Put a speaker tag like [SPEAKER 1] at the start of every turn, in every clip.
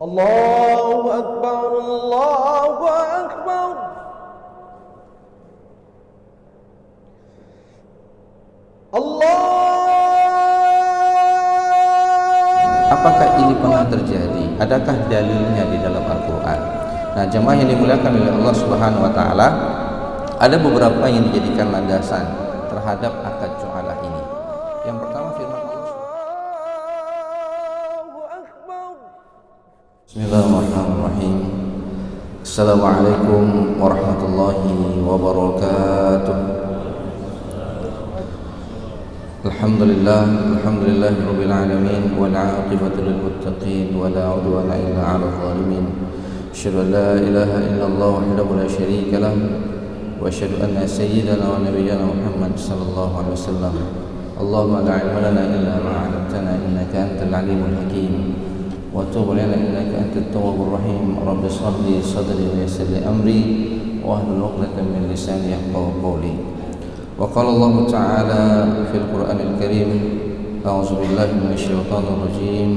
[SPEAKER 1] Allahu Akbar, Allahu Akbar.
[SPEAKER 2] Apakah ini pernah terjadi? Adakah dalilnya di dalam Al-Quran? Nah, jemaah yang dimuliakan oleh Allah Subhanahu wa taala, ada beberapa yang dijadikan landasan terhadap akad ju'alah ini. Yang pertama firman Allah Bismillahirrahmanirrahim. Assalamualaikum warahmatullahi wabarakatuh. Alhamdulillah rabbil alamin wal 'aqibatu lil muttaqin wa la 'udwana illa 'alal zalimin. Asyhadu an la ilaha illallah wahdahu la syarika lah wa asyhadu anna sayyidana wa nabiyyana Muhammad sallallahu alaihi wasallam. Allahumma la 'ilma lana illa ma 'allamtana innaka antal 'alimul hakim wa tub 'alaina innaka antat tawwabur rahim. Rabbi shrah li sadri wa yassir li amri wa hlul 'uqdatam min lisani yafqahu qawli. وقال الله تعالى في القرآن الكريم أعوذ بالله من الشيطان الرجيم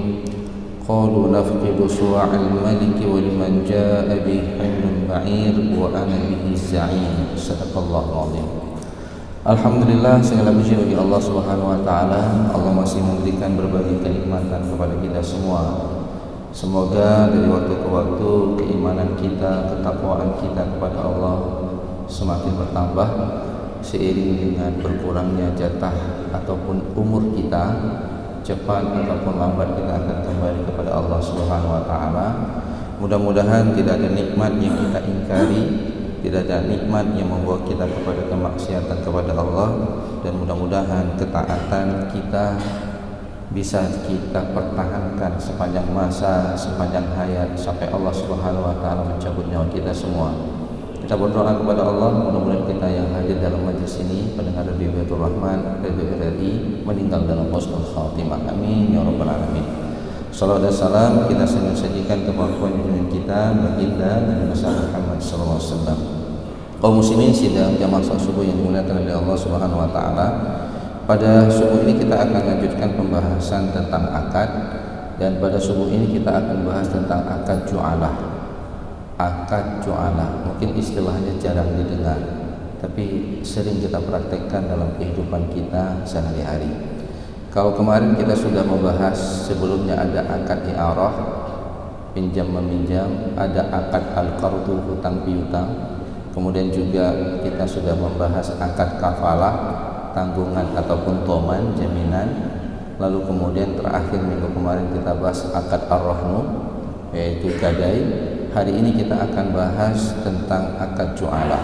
[SPEAKER 2] قالوا نفقد صواع الملك ولمن جاء به حمل بعير وأنا به زعيم صدق الله العظيم. Alhamdulillah, segala puji bagi Allah Subhanahu wa taala. Allah masih memberikan berbagai kenikmatan kepada kita semua. Semoga dari waktu ke waktu keimanan kita, ketakwaan kita kepada Allah semakin bertambah seiring dengan berkurangnya jatah ataupun umur kita. Cepat ataupun lambat kita akan kembali kepada Allah Subhanahu wa taala. Mudah-mudahan tidak ada nikmat yang kita ingkari, tidak ada nikmat yang membawa kita kepada kemaksiatan kepada Allah, dan mudah-mudahan ketaatan kita bisa kita pertahankan sepanjang masa, sepanjang hayat, sampai Allah Subhanahu wa taala mencabut nyawa kita semua. Kita berdoa kepada Allah, mudah-mudahan kita yang hadir dalam majlis ini, pendengar Radio Baitur Rahman, Radio RRI, meninggal dalam husnul khatimah. Amin ya rabbal alamin. Salawat dan salam kita sajikan kepada junjungan kita baginda Nabi Muhammad sallallahu alaihi wasallam. Kaum muslimin sidang jamaah salat subuh yang dimuliakan oleh Allah Subhanahu wa taala. Pada subuh ini kita akan lanjutkan pembahasan tentang akad, dan pada subuh ini kita akan bahas tentang akad ju'alah. Akad ju'alah mungkin istilahnya jarang didengar, tapi sering kita praktekkan dalam kehidupan kita sehari-hari. Kalau kemarin kita sudah membahas, sebelumnya ada akad i'arah, pinjam meminjam, ada akad al-qardu, hutang piutang, kemudian juga kita sudah membahas akad kafalah, tanggungan ataupun toman, jaminan. Lalu kemudian terakhir minggu kemarin kita bahas akad ar-rahnu, yaitu gadai. Hari ini kita akan bahas tentang akad ju'alah.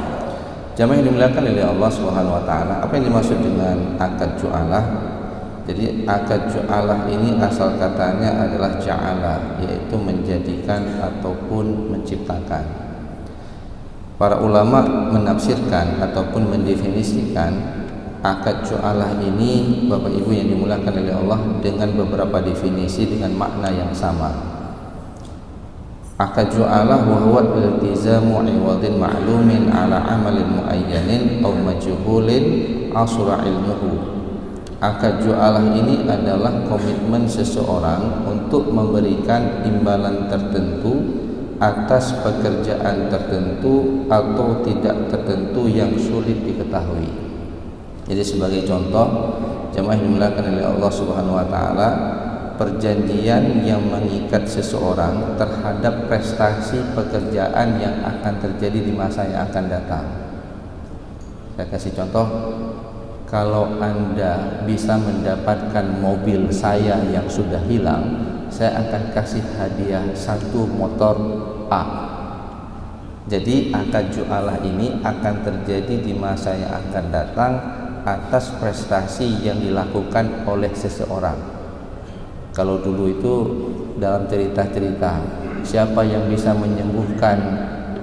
[SPEAKER 2] Jamaah yang dimuliakan oleh Allah Subhanahu wa taala, apa yang dimaksud dengan akad ju'alah? Jadi akad ju'alah ini asal katanya adalah ja'ala, yaitu menjadikan ataupun menciptakan. Para ulama menafsirkan ataupun mendefinisikan akad ju'alah ini, Bapak Ibu yang dimuliakan oleh Allah, dengan beberapa definisi dengan makna yang sama. Akad ju'alah wa huwa iltizamu 'iwadin ma'lumin 'ala 'amalin mu'ayyanin aw majhulin asra ilmuhu. Akad ju'alah ini adalah komitmen seseorang untuk memberikan imbalan tertentu atas pekerjaan tertentu atau tidak tertentu yang sulit diketahui. Jadi sebagai contoh, jemaah yang dimuliakan oleh Allah Subhanahu wa taala, perjanjian yang mengikat seseorang terhadap prestasi pekerjaan yang akan terjadi di masa yang akan datang. Saya kasih contoh, kalau Anda bisa mendapatkan mobil saya yang sudah hilang, saya akan kasih hadiah satu motor A. Jadi akad ju'alah ini akan terjadi di masa yang akan datang atas prestasi yang dilakukan oleh seseorang. Kalau dulu itu dalam cerita-cerita, siapa yang bisa menyembuhkan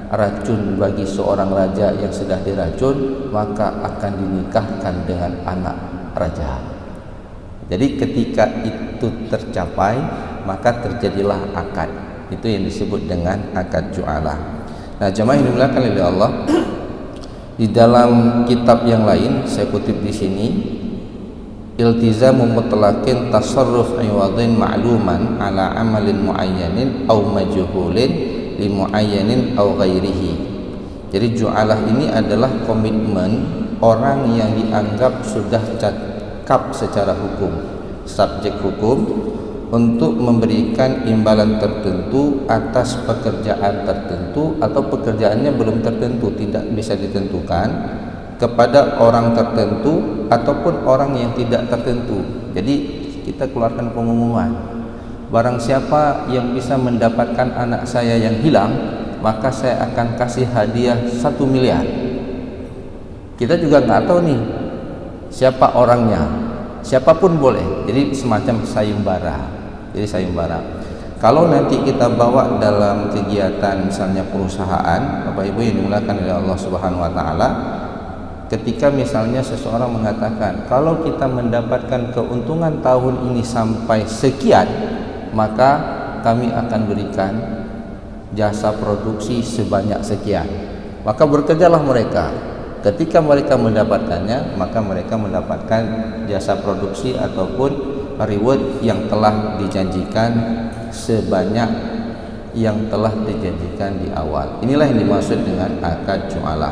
[SPEAKER 2] racun bagi seorang raja yang sudah diracun, maka akan dinikahkan dengan anak raja. Jadi ketika itu tercapai, maka terjadilah akad. Itu yang disebut dengan akad ju'alah. Nah, jemaah yang dimuliakan oleh Allah, di dalam kitab yang lain saya kutip di sini, iltizamu mutlaqin tasarruf iwadin ma'luman ala amalin muayyanin aw majhulin li muayyanin aw ghairihi. Jadi ju'alah ini adalah komitmen orang yang dianggap sudah cakap secara hukum, subjek hukum, untuk memberikan imbalan tertentu atas pekerjaan tertentu atau pekerjaannya belum tertentu, tidak bisa ditentukan, kepada orang tertentu ataupun orang yang tidak tertentu. Jadi kita keluarkan pengumuman, barang siapa yang bisa mendapatkan anak saya yang hilang, maka saya akan kasih hadiah 1 miliar. Kita juga nggak tahu nih siapa orangnya, siapapun boleh. Jadi semacam sayembara. Jadi sayembara. Kalau nanti kita bawa dalam kegiatan misalnya perusahaan, Bapak Ibu yang dimuliakan oleh Allah Subhanahu wa taala, ketika misalnya seseorang mengatakan kalau kita mendapatkan keuntungan tahun ini sampai sekian, maka kami akan berikan jasa produksi sebanyak sekian. Maka bekerjalah mereka. Ketika mereka mendapatkannya, maka mereka mendapatkan jasa produksi ataupun reward yang telah dijanjikan sebanyak yang telah dijanjikan di awal. Inilah yang dimaksud dengan akad ju'alah.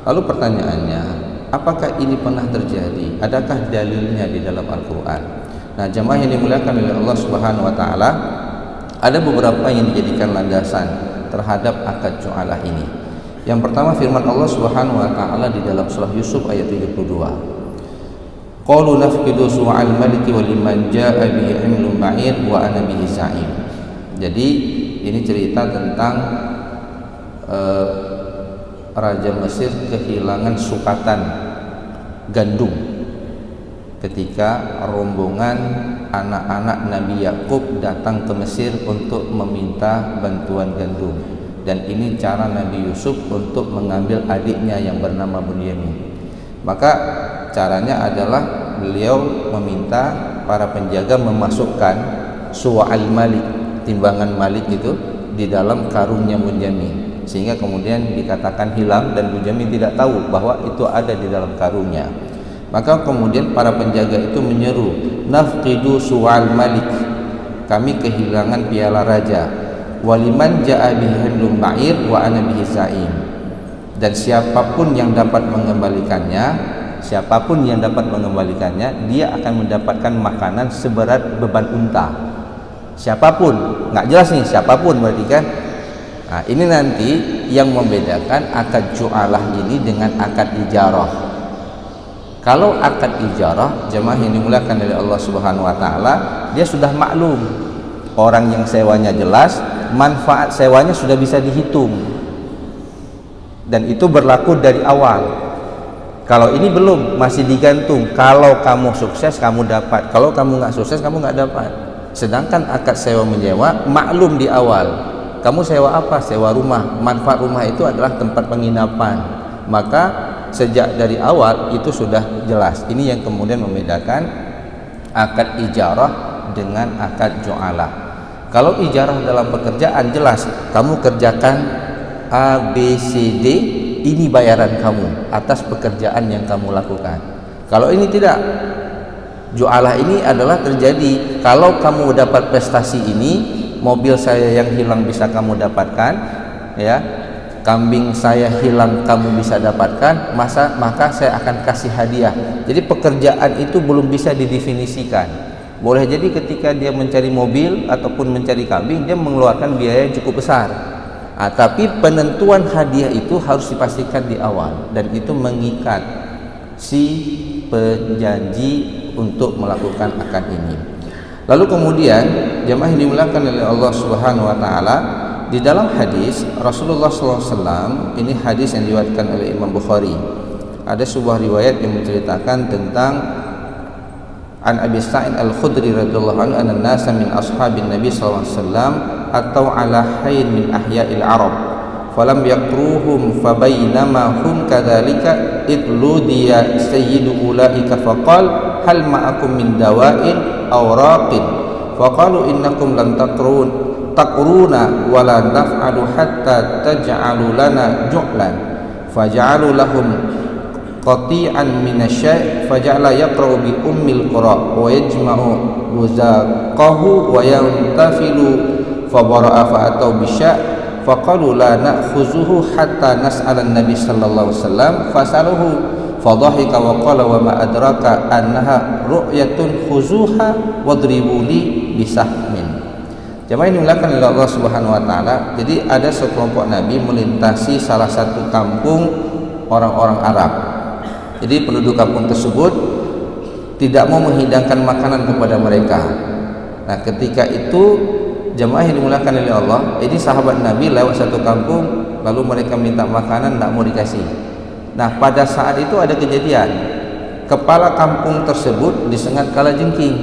[SPEAKER 2] Lalu pertanyaannya, apakah ini pernah terjadi? Adakah dalilnya di dalam Al-Quran? Nah, jamaah yang dimuliakan oleh Allah Subhanahu wa taala, ada beberapa yang dijadikan landasan terhadap akad ju'alah ini. Yang pertama firman Allah Subhanahu wa taala di dalam surah Yusuf ayat 72. Qalu nafqidu su'al maliki wa liman jaa'a bihi 'ilmun ba'id wa ana bihi za'im. Jadi ini cerita tentang Raja Mesir kehilangan sukatan gandum ketika rombongan anak-anak Nabi Yakub datang ke Mesir untuk meminta bantuan gandum, dan ini cara Nabi Yusuf untuk mengambil adiknya yang bernama Bunyamin. Maka caranya adalah beliau meminta para penjaga memasukkan su'al malik, timbangan malik itu, di dalam karungnya Bunyamin, sehingga kemudian dikatakan hilang dan Bunyamin tidak tahu bahwa itu ada di dalam karungnya. Maka kemudian para penjaga itu menyeru, nafqidu su'al malik, kami kehilangan piala raja, waliman ja'a bihimlum ba'ir wa ana bihi za'im, dan siapapun yang dapat mengembalikannya, dia akan mendapatkan makanan seberat beban unta. Siapapun, nggak jelas nih siapapun berarti kan. Nah, ini nanti yang membedakan akad ju'alah ini dengan akad ijarah. Kalau akad ijarah, jemaah yang dimuliakan oleh Allah Subhanahu wa taala, dia sudah maklum. Orang yang sewanya jelas, manfaat sewanya sudah bisa dihitung. Dan itu berlaku dari awal. Kalau ini belum, masih digantung. Kalau kamu sukses, kamu dapat. Kalau kamu nggak sukses, kamu nggak dapat. Sedangkan akad sewa menyewa maklum di awal. Kamu sewa apa? Sewa rumah. Manfaat rumah itu adalah tempat penginapan. Maka sejak dari awal itu sudah jelas. Ini yang kemudian membedakan akad ijarah dengan akad ju'alah. Kalau ijarah dalam pekerjaan jelas, kamu kerjakan A, B, C, D, ini bayaran kamu atas pekerjaan yang kamu lakukan. Kalau ini tidak, ju'alah ini adalah terjadi kalau kamu dapat prestasi ini, mobil saya yang hilang bisa kamu dapatkan, ya, kambing saya hilang kamu bisa dapatkan, maka saya akan kasih hadiah. Jadi pekerjaan itu belum bisa didefinisikan. Boleh jadi ketika dia mencari mobil ataupun mencari kambing, dia mengeluarkan biaya yang cukup besar. Tapi penentuan hadiah itu harus dipastikan di awal, dan itu mengikat si penjanji untuk melakukan akad ini. Lalu kemudian jemaah yang dimuliakan oleh Allah Subhanahu wa taala, di dalam hadis Rasulullah SAW, ini hadis yang diriwayatkan oleh Imam Bukhari, ada sebuah riwayat yang menceritakan tentang An Abi Sa'id Al-Khudri radhiyallahu anhu anna nasa min ashabin Nabi sallallahu alaihi wasallam atau ala hayyin min ahya'il Arab falam yakruhum fabainama hum kadzalika idludiya sayyidu ulaika faqal hal ma'akum min dawa'in aw raqin faqalu innakum lan takruna wa la naf'alu hatta taj'alu lana ju'lan faj'alu lahum qati'an minasy-syai' faja'ala yaqra'u bi ummil qura wa yajma'u luzaqahu wa yantafilu fa bara'a fa atau bisya' faqalu la na'khuzuhu hatta nas'ala an-nabi sallallahu alaihi wasallam fasaluhu fadhahika wa qala wa ma adraka annaha ru'yatun khuzuha wadribu li bisahmin. Jemaah ini dimuliakan oleh Allah Subhanahu wa taala. Jadi ada sekelompok nabi melintasi salah satu kampung orang-orang Arab. Jadi penduduk kampung tersebut tidak mau menghidangkan makanan kepada mereka. Nah, ketika itu jemaah yang dimuliakan oleh Allah, ini sahabat Nabi lewat satu kampung, lalu mereka minta makanan, tidak mau dikasih. Nah, pada saat itu ada kejadian, kepala kampung tersebut disengat kalajengking,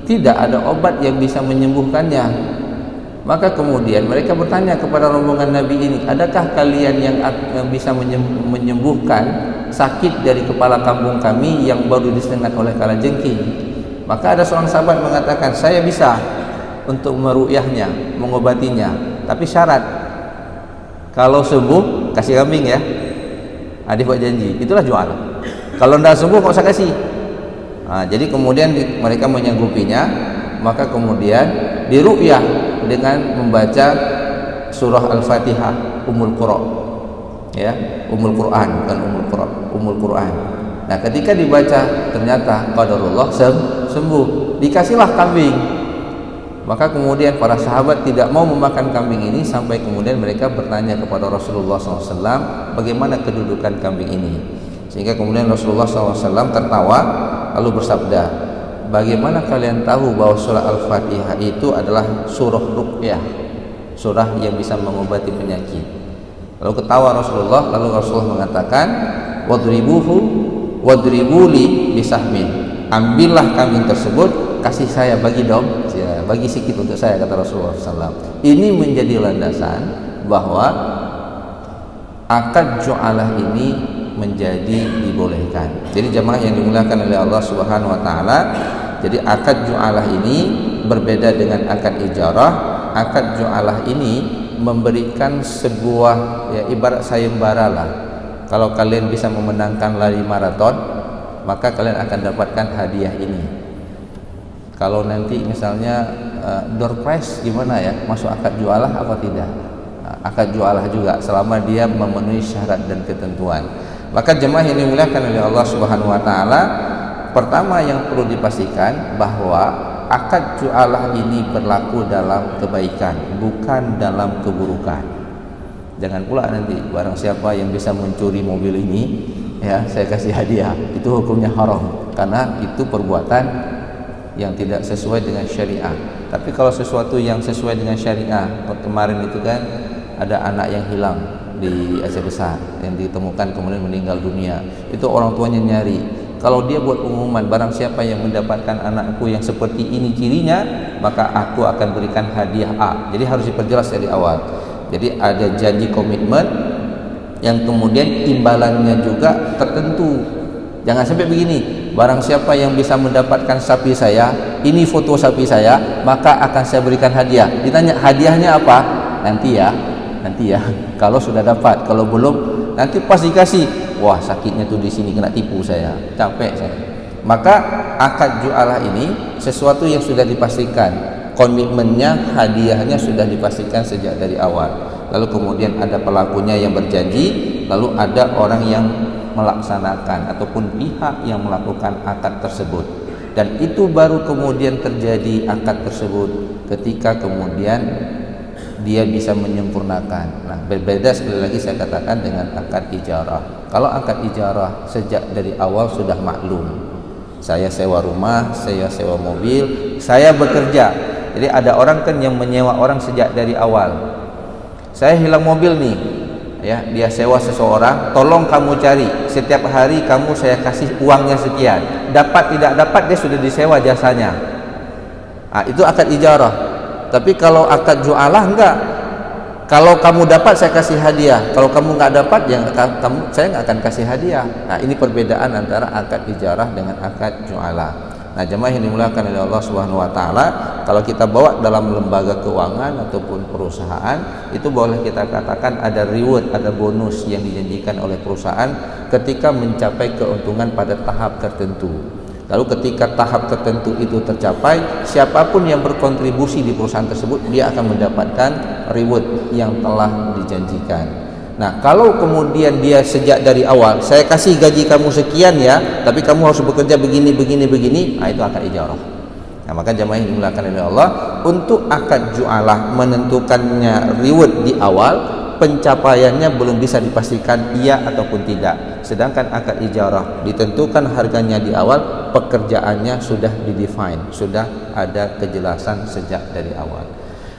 [SPEAKER 2] tidak ada obat yang bisa menyembuhkannya. Maka kemudian mereka bertanya kepada rombongan Nabi ini, adakah kalian yang bisa menyembuhkan sakit dari kepala kampung kami yang baru disengat oleh kalajengking? Maka ada seorang sahabat mengatakan, saya bisa untuk meru'yahnya, mengobatinya, tapi syarat kalau sembuh kasih kambing ya. Dia buat janji, itulah jual. Kalau tidak sembuh nggak usah kasih. Jadi kemudian mereka menyanggupinya, maka kemudian diru'yah dengan membaca surah Al-Fatihah, Ummul Qura, ya, Ummul Quran, bukan Ummul Quran. Nah, ketika dibaca ternyata qadarullah sembuh, dikasihlah kambing. Maka kemudian para sahabat tidak mau memakan kambing ini sampai kemudian mereka bertanya kepada Rasulullah SAW bagaimana kedudukan kambing ini. Sehingga kemudian Rasulullah SAW tertawa lalu bersabda, bagaimana kalian tahu bahwa surah Al-Fatihah itu adalah surah ruqyah, surah yang bisa mengobati penyakit? Lalu ketawa Rasulullah, lalu Rasulullah mengatakan, wadribuli bisahmin, ambillah kambing tersebut, kasih saya, bagi dong, bagi sikit untuk saya, kata Rasulullah SAW. Ini menjadi landasan bahwa akad ju'alah ini menjadi dibolehkan. Jadi jemaah yang dimuliakan oleh Allah Subhanahu wa taala, jadi akad ju'alah ini berbeda dengan akad ijarah. Akad ju'alah ini memberikan sebuah, ya, ibarat sayembara lah. Kalau kalian bisa memenangkan lari maraton, maka kalian akan dapatkan hadiah ini. Kalau nanti misalnya door prize gimana ya, masuk akad jualah apa tidak? Akad jualah juga selama dia memenuhi syarat dan ketentuan. Maka jemaah yang dimuliakan oleh Allah Subhanahu wa taala, pertama yang perlu dipastikan bahwa akad jualah ini berlaku dalam kebaikan, bukan dalam keburukan. Jangan pula nanti barang siapa yang bisa mencuri mobil ini, ya, saya kasih hadiah, itu hukumnya haram karena itu perbuatan yang tidak sesuai dengan syariah. Tapi kalau sesuatu yang sesuai dengan syariah, kemarin itu kan ada anak yang hilang di Aceh Besar yang ditemukan kemudian meninggal dunia, itu orang tuanya nyari. Kalau dia buat pengumuman, barang siapa yang mendapatkan anakku yang seperti ini cirinya, maka aku akan berikan hadiah A. Jadi harus diperjelas dari awal. Jadi ada janji komitmen yang kemudian imbalannya juga tertentu. Jangan sampai begini, barang siapa yang bisa mendapatkan sapi saya, ini foto sapi saya, maka akan saya berikan hadiah. Ditanya hadiahnya apa? Nanti ya. Kalau sudah dapat, kalau belum nanti pas dikasih, wah sakitnya tuh di sini, kena tipu saya, capek saya. Maka akad jualah ini sesuatu yang sudah dipastikan, komitmennya, hadiahnya sudah dipastikan sejak dari awal. Lalu kemudian ada pelakunya yang berjanji, lalu ada orang yang melaksanakan ataupun pihak yang melakukan akad tersebut, dan itu baru kemudian terjadi akad tersebut ketika kemudian dia bisa menyempurnakan. Nah, berbeda sekali lagi saya katakan dengan akad ijarah. Kalau akad ijarah sejak dari awal sudah maklum, saya sewa rumah, saya sewa mobil, saya bekerja. Jadi ada orang kan yang menyewa orang sejak dari awal. Saya hilang mobil nih, ya, dia sewa seseorang, tolong kamu cari, setiap hari kamu saya kasih uangnya sekian, dapat tidak dapat dia sudah disewa jasanya. Itu akad ijarah. Tapi kalau akad jualah enggak, kalau kamu dapat saya kasih hadiah, kalau kamu enggak dapat ya saya enggak akan kasih hadiah. Nah, ini perbedaan antara akad ijarah dengan akad jualah. Nah, jemaah yang dimuliakan oleh Allah Subhanahu wa taala, kalau kita bawa dalam lembaga keuangan ataupun perusahaan, itu boleh kita katakan ada reward, ada bonus yang dijanjikan oleh perusahaan ketika mencapai keuntungan pada tahap tertentu. Lalu ketika tahap tertentu itu tercapai, siapapun yang berkontribusi di perusahaan tersebut, dia akan mendapatkan reward yang telah dijanjikan. Nah, kalau kemudian dia sejak dari awal, saya kasih gaji kamu sekian ya, tapi kamu harus bekerja begini, nah itu akad ijarah. Nah, maka jamaah yang dimuliakan oleh Allah, untuk akad jualah menentukannya reward di awal, pencapaiannya belum bisa dipastikan iya ataupun tidak. Sedangkan akad ijarah ditentukan harganya di awal, pekerjaannya sudah didefine, sudah ada kejelasan sejak dari awal.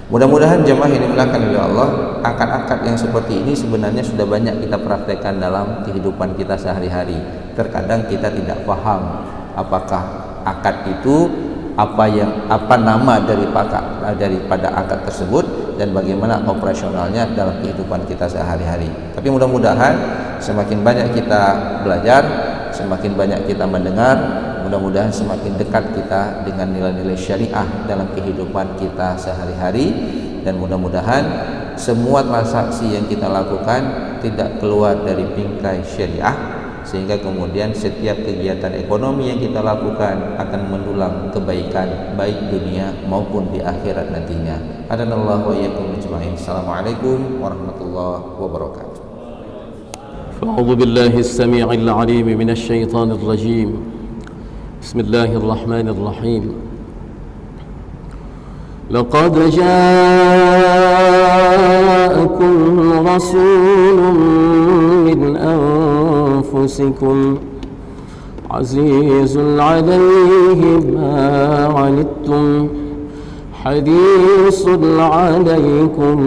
[SPEAKER 2] Mudah-mudahan jemaah yang dimuliakan oleh Allah, akad-akad yang seperti ini sebenarnya sudah banyak kita praktekkan dalam kehidupan kita sehari-hari. Terkadang kita tidak paham apakah akad itu apa nama daripada akad tersebut dan bagaimana operasionalnya dalam kehidupan kita sehari-hari. Tapi mudah-mudahan semakin banyak kita belajar, semakin banyak kita mendengar, mudah-mudahan semakin dekat kita dengan nilai-nilai syariah dalam kehidupan kita sehari-hari, dan mudah-mudahan semua transaksi yang kita lakukan tidak keluar dari bingkai syariah, sehingga kemudian setiap kegiatan ekonomi yang kita lakukan akan mendulang kebaikan baik dunia maupun di akhirat nantinya. Hadanallahu wa iyyakum ajma'in. Assalamualaikum warahmatullahi wabarakatuh.
[SPEAKER 3] أعوذ بالله السميع العليم من الشيطان الرجيم. بسم الله الرحمن الرحيم. لقد جاءكم رسول من أنفسكم عزيز عليه ما عنتم حريص عليكم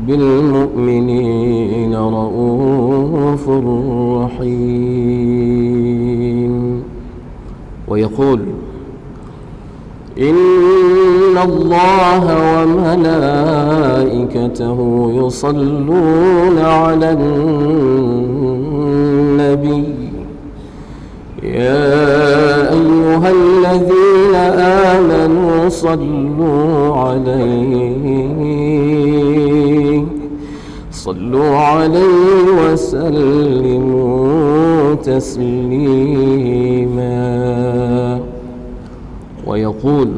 [SPEAKER 3] بالمؤمنين رؤوف رحيم. ويقول إن الله وملائكته يصلون على النبي يا أيها الذين آمنوا صلوا عليه وسلموا تسليما. ويقول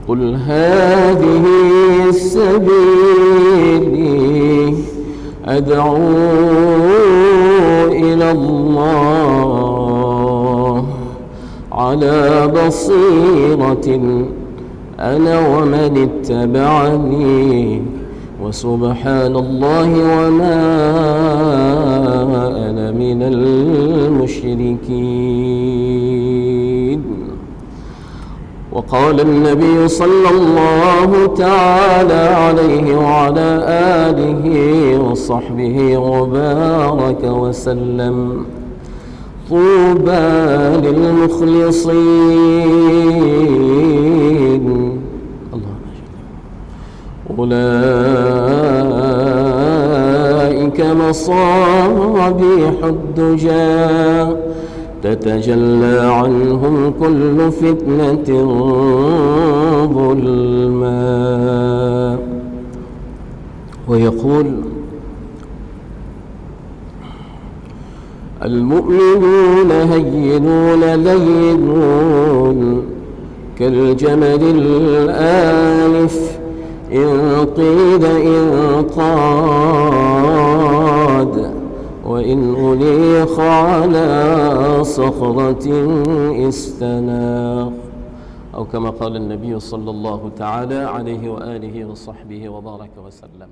[SPEAKER 3] قل هذه سبيلي أدعو إلى الله على بصيرة أنا ومن اتبعني وسبحان الله وما أنا من المشركين. وقال النبي صلى الله تعالى عليه وعلى آله وصحبه وبارك وسلم طوبى للمخلصين أولئك مصابيح الدجى تتجلى عنهم كل فتنة ظلما. ويقول المؤمنون هينون لينون كالجمل الآلف إن قيل انقاد وإن أليق على صخرة استناق أو كما قال النبي صلى الله تعالى عليه وآله وصحبه وبارك وسلم.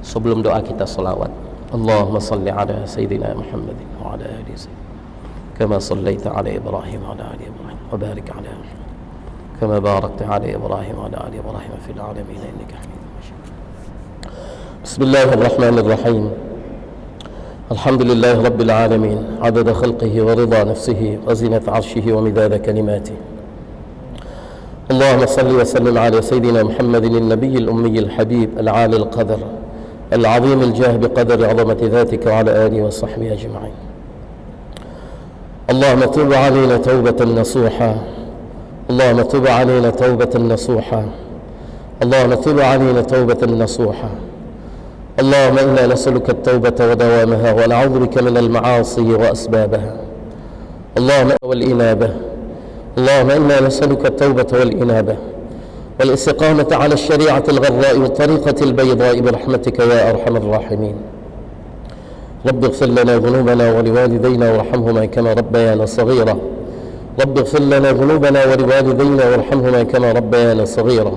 [SPEAKER 3] Sebelum doa kita salawat, Allahumma salli ala Sayyidina Muhammad wa ala ali Sayyidina kama sallaita ala Ibrahim wa ala ali Ibrahim wa barik ala Muhammad كما باركت على إبراهيم وعلى آل إبراهيم في العالمين إنك حميد مجيد. بسم الله الرحمن الرحيم. الحمد لله رب العالمين عدد خلقه ورضا نفسه وزنة عرشه ومداد كلماته. اللهم صل وسلم على سيدنا محمد النبي الأمي الحبيب العالي القدر العظيم الجاه بقدر عظمة ذاتك وعلى آله وصحبه أجمعين. اللهم تب علينا توبة نصوحا
[SPEAKER 4] اللهم تب علينا توبة نصوحا. اللهم تب علينا توبة نصوحا. اللهم إنا نسألك التوبة ودوامها ونعوذ بك من المعاصي وأسبابها. اللهم والإنابة. اللهم إنا نسألك التوبة والإنابة والاستقامة على الشريعة الغراء والطريقة البيضاء برحمتك يا أرحم الراحمين. رب اغفر لنا ذنوبنا ولوالدينا وارحمهما كما ربيانا صغيرا. رب اغفر لنا ذنوبنا ولوالدينا وارحمهما كما ربيانا صغيرا.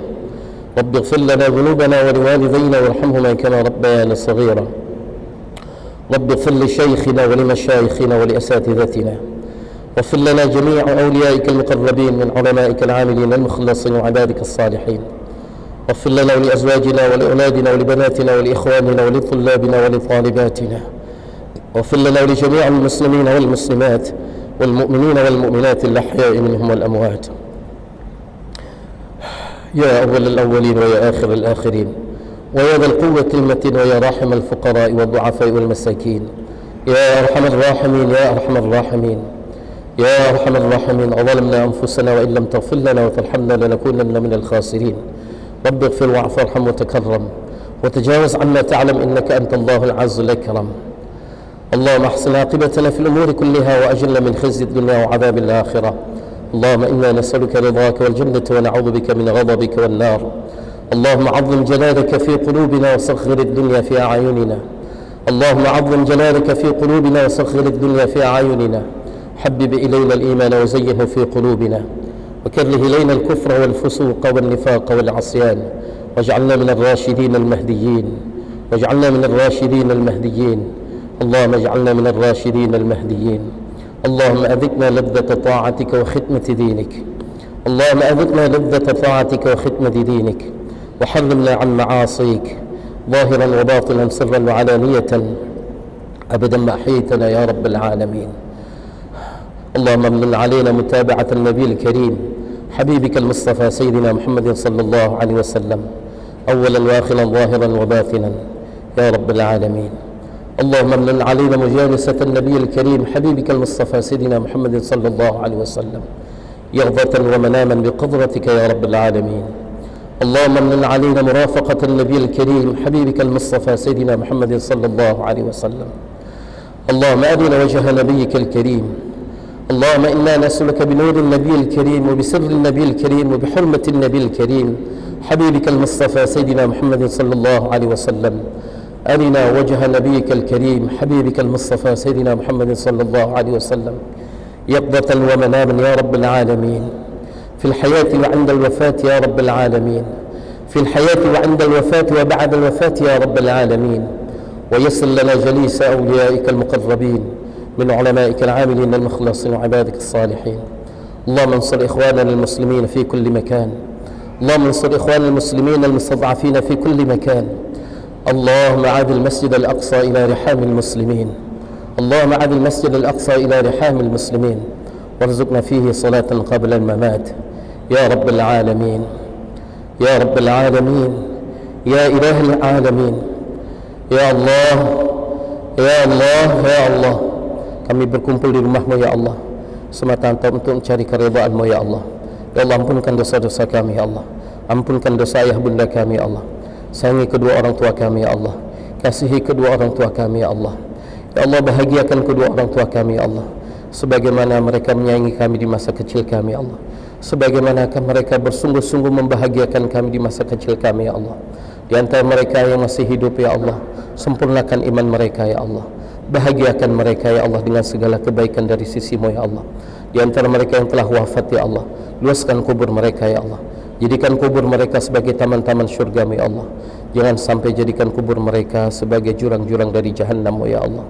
[SPEAKER 4] رب اغفر لنا ذنوبنا ولوالدينا وارحمهما كما ربيانا صغيرا. رب اغفر لشيخنا ولمشايخنا ولأساتذتنا، واغفر لنا جميع أوليائك المقربين من علمائك العاملين المخلصين وعبادك الصالحين. واغفر لنا ولأزواجنا ولأولادنا ولبناتنا ولإخواننا ولطلابنا ولطالباتنا. واغفر لنا ولجميع المسلمين والمسلمات والمؤمنين والمؤمنات الأحياء منهم والأموات. يا أول الأولين ويا آخر الآخرين ويا ذا القوة المتين ويا راحم الفقراء والضعفاء والمساكين، يا أرحم الراحمين يا أرحم الراحمين يا أرحم الراحمين. أظلمنا أنفسنا وإن لم تغفر لنا وترحمنا لنكونن من الخاسرين. رب اغفر واعف وارحم وتكرم وتجاوز عما تعلم إنك أنت الله العز الأكرم. اللهم احسن عاقبتنا في الأمور كلها وأجلنا من خزي الدنيا وعذاب الآخرة. اللهم إنا نسألك رضاك والجنة ونعوذ بك من غضبك والنار. اللهم عظم جلالك في قلوبنا وصغر الدنيا في أعيننا. اللهم عظم جلالك في قلوبنا وصغر الدنيا في أعيننا. حبب إلينا الإيمان وزينه في قلوبنا، وكره إلينا الكفر والفسوق والنفاق والعصيان، واجعلنا من الراشدين المهديين. واجعلنا من الراشدين المهديين. اللهم اجعلنا من الراشدين المهديين. اللهم أذقنا لذة طاعتك وخدمة دينك. اللهم أذقنا لذة طاعتك وخدمة دينك، وحرمنا عن معاصيك ظاهرا وباطنا سرا وعلانية أبدا ما أحييتنا يا رب العالمين. اللهم امن علينا متابعة النبي الكريم حبيبك المصطفى سيدنا محمد صلى الله عليه وسلم أولا وآخرا ظاهرا وباطنا يا رب العالمين. اللهم امن علينا مجالسة النبي الكريم حبيبك المصطفى سيدنا محمد صلى الله عليه وسلم يغضة ومناما بقدرتك يا رب العالمين. اللهم امن علينا مرافقة النبي الكريم حبيبك المصطفى سيدنا محمد صلى الله عليه وسلم. اللهم أرنا وجه نبيك الكريم. اللهم إنا نسألك بنور النبي الكريم وبسر النبي الكريم وبحرمة النبي الكريم حبيبك المصطفى سيدنا محمد صلى الله عليه وسلم، أرنا وجه نبيك الكريم حبيبك المصطفى سيدنا محمد صلى الله عليه وسلم يقظة ومناما يا رب العالمين، في الحياة وعند الوفاة يا رب العالمين، في الحياة وعند الوفاة وبعد الوفاة يا رب العالمين. ويسر لنا جليس أوليائك المقربين من علمائك العاملين المخلصين وعبادك الصالحين. اللهم انصر إخواننا المسلمين في كل مكان. اللهم انصر إخواننا المسلمين المستضعفين في كل مكان. اللهم عاد المسجد الأقصى إلى رحام المسلمين. اللهم عاد المسجد الأقصى إلى رحام المسلمين، وارزقنا فيه صلاة قبل الممات يا رب العالمين يا رب العالمين يا إله العالمين. Ya Allah, ya Allah, ya Allah, kami berkumpul di rumah-Mu ya Allah semata-mata untuk mencari keridhaan-Mu ya Allah. Ya Allah, ampunkan dosa-dosa kami ya Allah. Ampunkan dosa ayah bunda kami ya Allah. Sayangi kedua orang tua kami ya Allah. Kasihi kedua orang tua kami ya Allah. Ya Allah, bahagiakan kedua orang tua kami ya Allah, sebagaimana mereka menyayangi kami di masa kecil kami ya Allah, sebagaimana mereka bersungguh-sungguh membahagiakan kami di masa kecil kami ya Allah. Di antara mereka yang masih hidup ya Allah, sempurnakan iman mereka ya Allah, bahagiakan mereka ya Allah dengan segala kebaikan dari sisi-Mu ya Allah. Di antara mereka yang telah wafat ya Allah, luaskan kubur mereka ya Allah, jadikan kubur mereka sebagai taman-taman syurga-Mu ya Allah. Jangan sampai jadikan kubur mereka sebagai jurang-jurang dari jahannam ya Allah.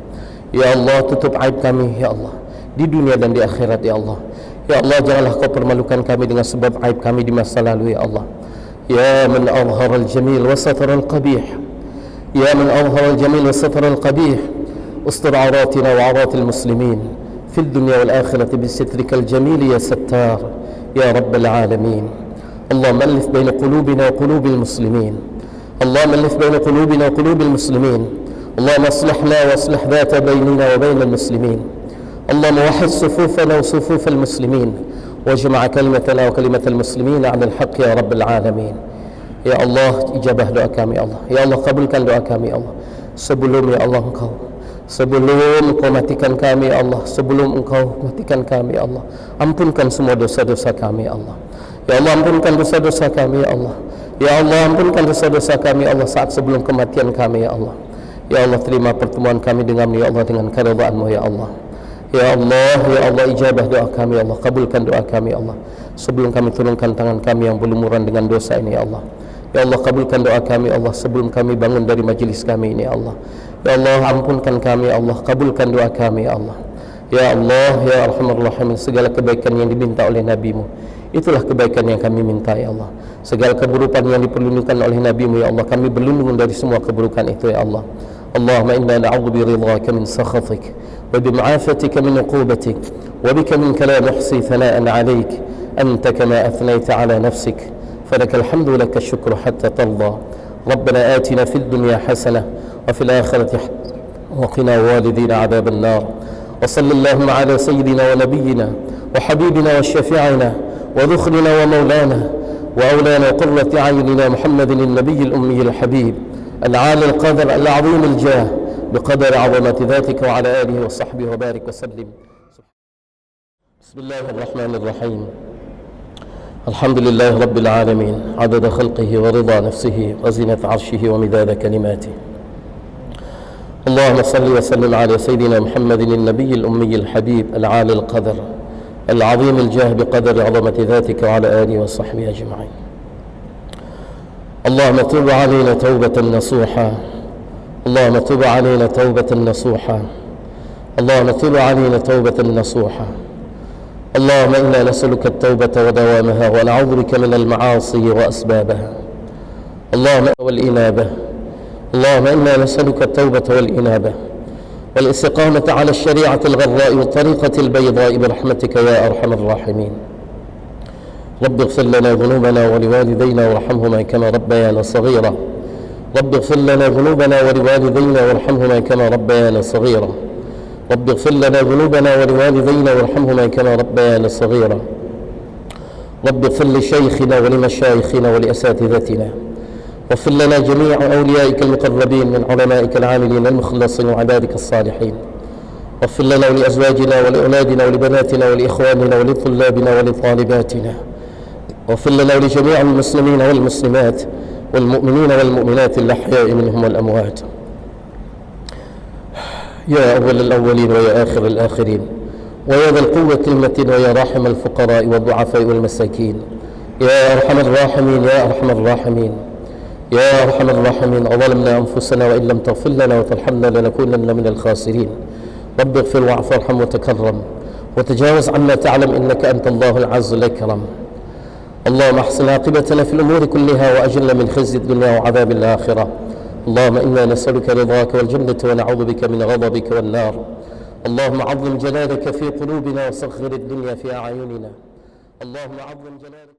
[SPEAKER 4] Ya Allah, tutup aib kami ya Allah di dunia dan di akhirat ya Allah. Ya Allah, janganlah Kau permalukan kami dengan sebab aib kami di masa lalu ya Allah. Ya man azhara al-jamil wa satara al-qabih, ya man azhara al-jamil wa satara al-qabih, ustur awratina wa awrat al-muslimin fi dunya wal akhirati bi sitrika al-jamil ya sattar ya rabbal alamin. Allahumma alif baina qulubina wa qulubil muslimin. Allahumma alif baina qulubina wa qulubil muslimin. Allahumma aslihna wa aslih dhata bainina wa bainal muslimin. Allahumma wahhid sufufana wa sufufal muslimin. وجمع كلمتنا وكلمة المسلمين على الحق يا رب العالمين. Ya Allah, ijabah doa kami Allah. Ya Allah, kabulkan doa kami Allah. Sebelum ya Allah sebelum Engkau matikan kami Allah, sebelum Engkau matikan kami Allah, ampunkan semua dosa-dosa kami Allah. Ya Allah, ampunkan dosa-dosa kami Allah. Ya Allah, ampunkan dosa-dosa kami Allah saat sebelum kematian kami ya Allah. Ya Allah, terima pertemuan kami denganmu ya Allah dengan keridhaan-Mu ya Allah. Ya Allah, ijabah doa kami Allah, kabulkan doa kami Allah. Sebelum kami turunkan tangan kami yang berlumuran dengan dosa ini ya Allah. Ya Allah, kabulkan doa kami Allah sebelum kami bangun dari majlis kami ini Allah. Ya Allah, ampunkan kami Allah, kabulkan doa kami Allah. Ya Allah, ya Arhamar Rahimin, segala kebaikan yang diminta oleh Nabi-Mu, itulah kebaikan yang kami minta ya Allah. Segala keburukan yang diperlindungkan oleh Nabi-Mu ya Allah, kami berlindung dari semua keburukan itu ya Allah. Allahumma inna na'udzu biridhaka min sakhatik wa bimu'afatika min uqubatik wa bika minka la nuhsi thana'an 'alayk anta kama athnayta 'ala nafsik فلك الحمد ولك الشكر حتى ترضى. ربنا آتنا في الدنيا حسنة وفي الآخرة وقنا والدينا عذاب النار. وصل اللهم على سيدنا ونبينا وحبيبنا وشفيعنا وذخرنا ومولانا وأولانا وقرة عيننا محمد النبي الأمي الحبيب العالي القدر العظيم الجاه بقدر عظمة ذاتك وعلى آله وصحبه وبارك وسلم. بسم الله الرحمن الرحيم. الحمد لله رب العالمين عدد خلقه ورضا نفسه وزنة عرشه ومداد كلماته. اللهم صل وسلم على سيدنا محمد النبي الأمي الحبيب العالي القدر العظيم الجاه بقدر عظمة ذاتك وعلى آله وصحبه أجمعين. اللهم تب علينا توبة نصوحا. اللهم تب علينا توبة نصوحا. اللهم تب علينا توبة نصوحا. اللهم إنا نسألك التوبة ودوامها ونعوذ بك من المعاصي وأسبابها. اللهم والإنابة. اللهم إنا نسألك التوبة والإنابة والاستقامة على الشريعة الغراء والطريقة البيضاء برحمتك يا أرحم الراحمين. رب اغفر لنا ذنوبنا ولوالدينا وارحمهما كما ربيانا صغيرا. رب اغفر لنا ذنوبنا ولوالدينا وارحمهما كما ربيانا صغيرا. رب اغفر لنا ذنوبنا ولوالدينا وارحمهما كما ربيانا صغيرا. رب اغفر لشيخنا ولمشايخنا ولأساتذتنا واغفر لنا جميع أوليائك المقربين من علمائك العاملين المخلصين وعبادك الصالحين. واغفر لنا ولأزواجنا ولأولادنا ولبناتنا ولإخواننا ولطلابنا ولطالباتنا. واغفر لنا ولجميع المسلمين والمسلمات والمؤمنين والمؤمنات الأحياء منهم والأموات. يا أول الأولين ويا آخر الآخرين ويا ذا القوة المتين ويا راحم الفقراء والضعفاء والمساكين يا أرحم الراحمين يا أرحم الراحمين يا أرحم الراحمين. أظلمنا أنفسنا وإن لم تغفر لنا وترحمنا لنكونن من الخاسرين. رب اغفر واعف وارحم وتكرم وتجاوز عنا تعلم إنك أنت الله العز الأكرم. اللهم احسن عاقبتنا في الأمور كلها وأجلنا من خزي الدنيا وعذاب الآخرة. اللهم إنا نسألك رضاك والجنة ونعوذ بك من غضبك والنار. اللهم عظم جلالك في قلوبنا وصغر الدنيا في أعيننا. اللهم عظم جلالك